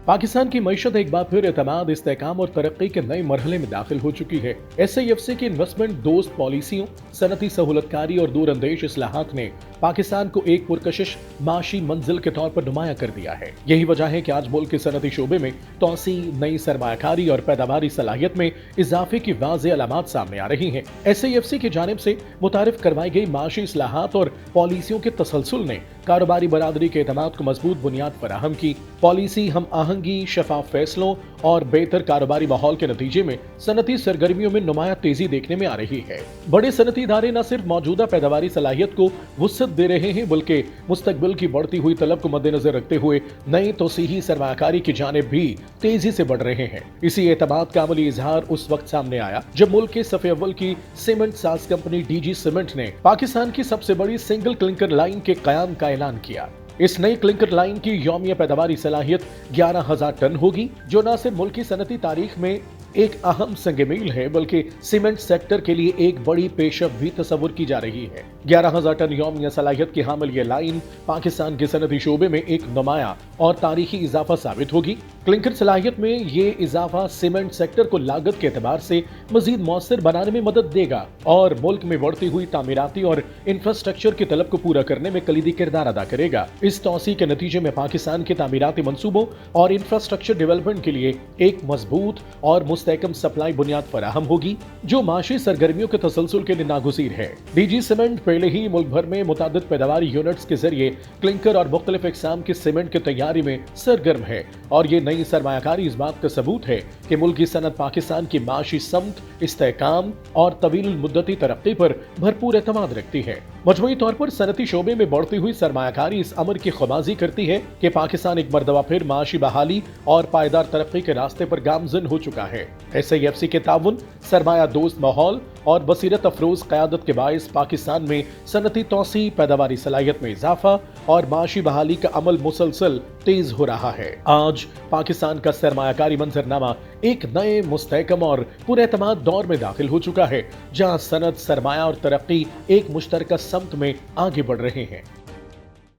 पाकिस्तान की मईशत एक बार फिर एतमाद, इस्तेहकाम और तरक्की के नए मरहले में दाखिल हो चुकी है। SIFC की इन्वेस्टमेंट दोस्त पॉलिसियों, सनती सहूलतकारी और दूरअंदेश इस्लाहात ने पाकिस्तान को एक पुरकशिश माशी मंजिल के तौर पर नुमाया कर दिया है। यही वजह है कि आज मुल्क के सनती शोबे में तोसी, नई सरमायाकारी और पैदावारी सलाहियत में इजाफे की वाज़ेह अलामात सामने आ रही हैं। SIFC की जानिब से मुतारिफ करवाई गई माशी इस्लाहात और पॉलिसियों के तसलसल ने कारोबारी बरादरी के एतमाद को मजबूत बुनियाद फराहम की। पॉलिसी हम आहंगी, शफाफ फैसलों और बेहतर कारोबारी माहौल के नतीजे में सनती सरगर्मियों में नुमाया तेजी देखने में आ रही है। बड़े सनती इदारे न सिर्फ मौजूदा पैदावारी सलाहियत को वुसअत दे रहे हैं, बल्कि मुस्तकबिल की बढ़ती हुई तलब को मद्देनजर रखते हुए नई तोसीही सरमायाकारी की जानिब भी तेजी से बढ़ रहे हैं। इसी एतमाद का अमली इजहार उस वक्त सामने आया जब मुल्क के सफ़े अव्वल की सीमेंट साज कंपनी DG सीमेंट ने पाकिस्तान की सबसे बड़ी सिंगल क्लिंकर लाइन के कयाम का ऐलान किया। इस नई क्लिंकर लाइन की यौमिया पैदावारी सलाहियत 11,000 टन होगी, जो न सिर्फ मुल्क की सनती तारीख में एक अहम संग-मील है, बल्कि सीमेंट सेक्टर के लिए एक बड़ी पेशरफ भी तस्वुर की जा रही है। 11,000 टन यौमिया सलाहियत की हामिल ये लाइन पाकिस्तान के सनती शोबे में एक नुमाया और तारीखी इजाफा साबित होगी। क्लिंकर सलाहियत में ये इजाफा सीमेंट सेक्टर को लागत के एतबार से मजीद मौसर बनाने में मदद देगा और मुल्क में बढ़ती हुई तामीराती और इंफ्रास्ट्रक्चर की तलब को पूरा करने में कलीदी किरदार अदा करेगा। इस तौसी के नतीजे में पाकिस्तान के तामीराती मंसूबों और इंफ्रास्ट्रक्चर डेवलपमेंट के लिए एक मजबूत और मुस्तहकम सप्लाई बुनियाद फराहम होगी, जो माशी सरगर्मियों के तसलसल के लिए नागुज़ीर है। DG सीमेंट पहले ही मुल्क भर में मुतादिद पैदावारी यूनिट्स के जरिए क्लिंकर और मुख्तलिफ इकसाम के सीमेंट की तैयारी में सरगर्म है, और ये नई सरमायाकारी इस बात का सबूत है कि मुल्क की सनत पाकिस्तान की माशी समत, इस्तेहकाम और तवील मुद्दती तरक्की पर भरपूर एतमाद रखती है। मजमूई तौर पर सनती शोबे में बढ़ती हुई सरमायाकारी इस अमर की खबाजी करती है कि पाकिस्तान एक मरतबा फिर माशी बहाली और पायदार तरक्की के रास्ते पर गामजन हो चुका है। SIFC के ताउन, सरमाया दोस्त माहौल और बसीरत अफरोज क़यादत के बायस पाकिस्तान में सनती तौसी, पैदावारी सलाहियत में इजाफा और माशी बहाली का अमल मुसलसल तेज हो रहा है। आज पाकिस्तान का सरमायाकारी मंजरनामा एक नए, मुस्तहकम और पुरएतमाद दौर में दाखिल हो चुका है, जहां सनत, सरमाया और तरक्की एक मुश्तरका समत में आगे बढ़ रहे हैं।